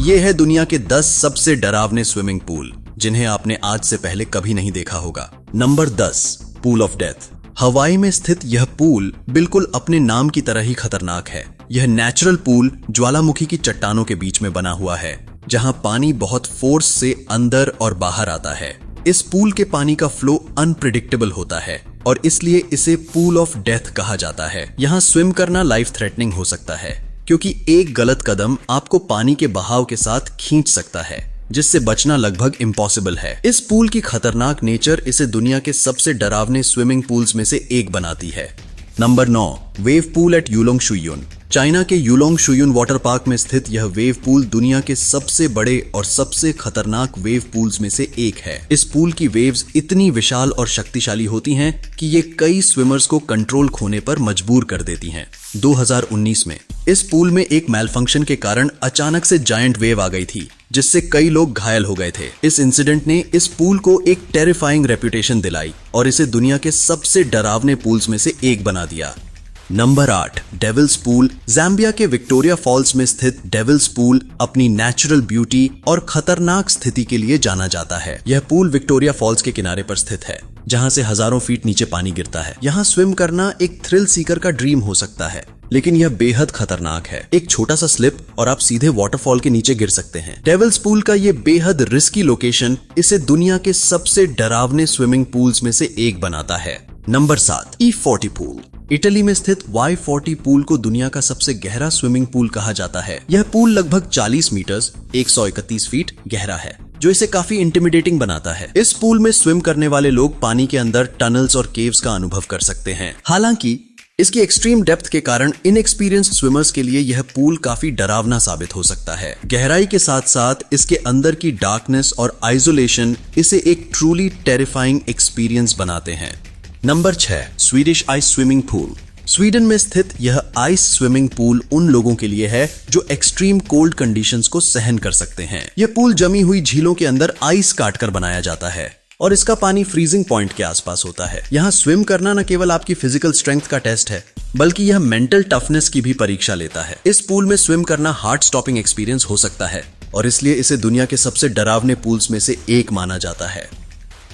ये है दुनिया के 10 सबसे डरावने स्विमिंग पूल जिन्हें आपने आज से पहले कभी नहीं देखा होगा। Number 10, pool of death. हवाई में स्थित यह पूल बिल्कुल अपने नाम की तरह ही खतरनाक है। यह नेचुरल पूल ज्वालामुखी की चट्टानों के बीच में बना हुआ है, जहां पानी बहुत फोर्स से अंदर और बाहर आता है। इस पूल के पानी का फ्लो अनप्रिडिक्टेबल होता है और इसलिए इसे पूल ऑफ डेथ कहा जाता है। यहाँ स्विम करना लाइफ थ्रेटनिंग हो सकता है, क्योंकि एक गलत कदम आपको पानी के बहाव के साथ खींच सकता है, जिससे बचना लगभग इम्पॉसिबल है। इस पूल की खतरनाक नेचर इसे दुनिया के सबसे डरावने स्विमिंग पूल्स में से एक बनाती है। Number 9, wave pool at Yulong Shuiyun. China के युलोंग शुयून वाटर पार्क में स्थित यह वेव पूल दुनिया के सबसे बड़े और सबसे खतरनाक वेव पूल्स में से एक है। इस पूल की वेव्स इतनी विशाल और शक्तिशाली होती हैं कि ये कई स्विमर्स को कंट्रोल खोने पर मजबूर कर देती हैं। 2019 में इस पूल में एक मैलफंक्शन के कारण अचानक से जायंट वेव आ गई थी, जिससे कई लोग घायल हो गए थे। इस इंसिडेंट ने इस पूल को एक टेरिफाइंग रेपुटेशन दिलाई और इसे दुनिया के सबसे डरावने पूल्स में से एक बना दिया। Number 8, Devil's Pool. ज़ाम्बिया के विक्टोरिया फॉल्स में स्थित डेविल्स पूल अपनी नेचुरल ब्यूटी और खतरनाक स्थिति के लिए जाना जाता है। यह पूल विक्टोरिया फॉल्स के किनारे पर स्थित है, जहां से हजारों फीट नीचे पानी गिरता है। यहाँ स्विम करना एक थ्रिल सीकर का ड्रीम हो सकता है, लेकिन यह बेहद खतरनाक है। एक छोटा सा स्लिप और आप सीधे वाटरफॉल के नीचे गिर सकते हैं। डेविल्स पूल का ये बेहद रिस्की लोकेशन इसे दुनिया के सबसे डरावने स्विमिंग पूल्स में से एक बनाता है। Number 7, E40 pool. इटली में स्थित Y40 पूल को दुनिया का सबसे गहरा स्विमिंग पूल कहा जाता है। यह पूल लगभग 40 मीटर्स 131 फीट गहरा है, जो इसे काफी इंटिमिडेटिंग बनाता है। इस पूल में स्विम करने वाले लोग पानी के अंदर टनल्स और केव्स का अनुभव कर सकते हैं। हालांकि इसकी एक्सट्रीम डेप्थ के कारण इनएक्सपीरियंस्ड स्विमर्स के लिए यह पूल काफी डरावना साबित हो सकता है। गहराई के साथ साथ इसके अंदर की डार्कनेस और आइसोलेशन इसे एक ट्रूली टेरिफाइंग एक्सपीरियंस बनाते हैं। Number 6, Swedish ice swimming pool. Sweden में स्थित यह आइस स्विमिंग पूल उन लोगों के लिए है जो एक्सट्रीम कोल्ड कंडीशंस को सहन कर सकते हैं। यह पूल जमी हुई झीलों के अंदर आइस काटकर बनाया जाता है और इसका पानी फ्रीजिंग पॉइंट के आसपास होता है। यहाँ स्विम करना न केवल आपकी फिजिकल स्ट्रेंथ का टेस्ट है, बल्कि यह मेंटल टफनेस की भी परीक्षा लेता है। इस पूल में स्विम करना हार्ट स्टॉपिंग एक्सपीरियंस हो सकता है और इसलिए इसे दुनिया के सबसे डरावने पूल्स में से एक माना जाता है।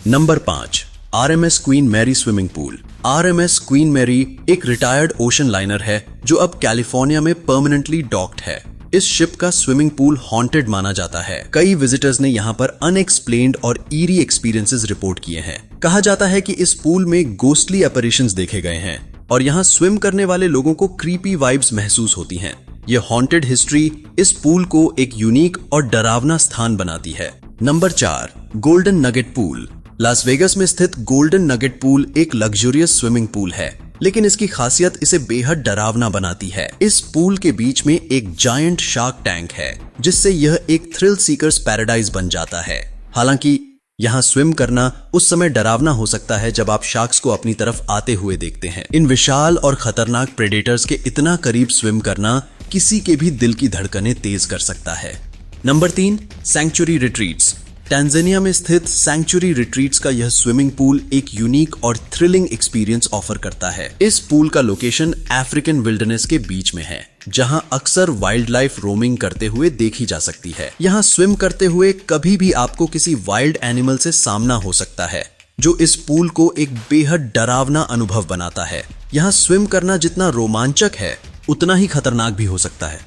Number 5, RMS Queen Mary swimming pool. RMS Queen Mary एक रिटायर्ड ओशन लाइनर है जो अब कैलिफोर्निया में परमानेंटली डॉक्ड है। इस शिप का स्विमिंग पूल हॉन्टेड माना जाता है। कई विजिटर्स ने यहाँ पर अनएक्सप्लेन्ड और ईरी एक्सपीरियंसेस रिपोर्ट किए हैं। कहा जाता है कि इस पूल में गोस्टली अपैरिशंस देखे गए हैं और यहाँ स्विम करने वाले लोगों को क्रीपी वाइब्स महसूस होती हैं। यह हॉन्टेड हिस्ट्री इस पूल को एक यूनिक और डरावना स्थान बनाती है। Number 4, golden nugget pool. Las Vegas में स्थित गोल्डन नगेट पूल एक लग्जरियस स्विमिंग पूल है, लेकिन इसकी खासियत इसे बेहद डरावना बनाती है। इस पूल के बीच में एक जायंट शार्क टैंक है, जिससे यह एक थ्रिल सीकर्स पैराडाइज बन जाता है। हालांकि यहाँ स्विम करना उस समय डरावना हो सकता है जब आप शार्क्स को अपनी तरफ आते हुए देखते हैं। इन विशाल और खतरनाक प्रेडेटर्स के इतना करीब स्विम करना किसी के भी दिल की धड़कनें तेज कर सकता है। Number 3, sanctuary retreats. टांजानिया में स्थित सैंक्चुरी रिट्रीट्स का यह स्विमिंग पूल एक यूनिक और थ्रिलिंग एक्सपीरियंस ऑफर करता है। इस पूल का लोकेशन अफ्रीकन विल्डरनेस के बीच में है, जहां अक्सर वाइल्ड लाइफ रोमिंग करते हुए देखी जा सकती है। यहाँ स्विम करते हुए कभी भी आपको किसी वाइल्ड एनिमल से सामना हो सकता है, जो इस पूल को एक बेहद डरावना अनुभव बनाता है। यहाँ स्विम करना जितना रोमांचक है, उतना ही खतरनाक भी हो सकता है।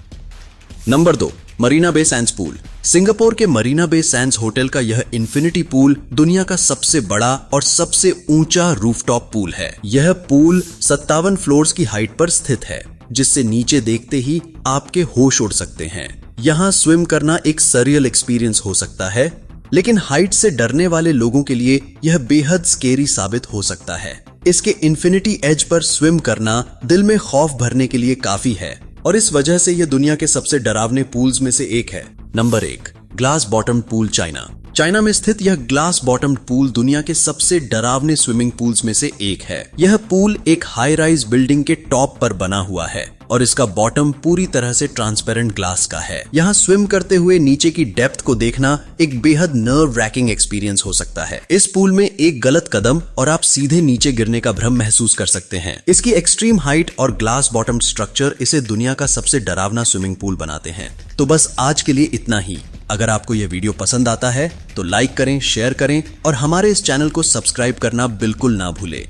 Number 2, Marina Bay Sands pool. Singapore के मरीना बे सैंड्स होटल का यह इन्फिनिटी पूल दुनिया का सबसे बड़ा और सबसे ऊंचा रूफटॉप पूल है। यह पूल 57 फ्लोर्स की हाइट पर स्थित है, जिससे नीचे देखते ही आपके होश उड़ सकते हैं। यहाँ स्विम करना एक सरियल एक्सपीरियंस हो सकता है, लेकिन हाइट से डरने वाले लोगों के लिए यह बेहद स्केरी साबित हो सकता है। इसके इन्फिनिटी एज पर स्विम करना दिल में खौफ भरने के लिए काफी है और इस वजह से यह दुनिया के सबसे डरावने पूल्स में से एक है। Number 1, glass bottom pool China. China में स्थित यह ग्लास बॉटम्ड पूल दुनिया के सबसे डरावने स्विमिंग पूल्स में से एक है। यह पूल एक हाई राइज बिल्डिंग के टॉप पर बना हुआ है और इसका बॉटम पूरी तरह से ट्रांसपेरेंट ग्लास का है। यहाँ स्विम करते हुए नीचे की डेप्थ को देखना एक बेहद नर्व रैकिंग एक्सपीरियंस हो सकता है। इस पूल में एक गलत कदम और आप सीधे नीचे गिरने का भ्रम महसूस कर सकते हैं। इसकी एक्सट्रीम हाइट और ग्लास बॉटम स्ट्रक्चर इसे दुनिया का सबसे डरावना स्विमिंग पूल बनाते हैं। तो बस आज के लिए इतना ही। अगर आपको यह वीडियो पसंद आता है तो लाइक करें, शेयर करें और हमारे इस चैनल को सब्सक्राइब करना बिल्कुल ना भूलें।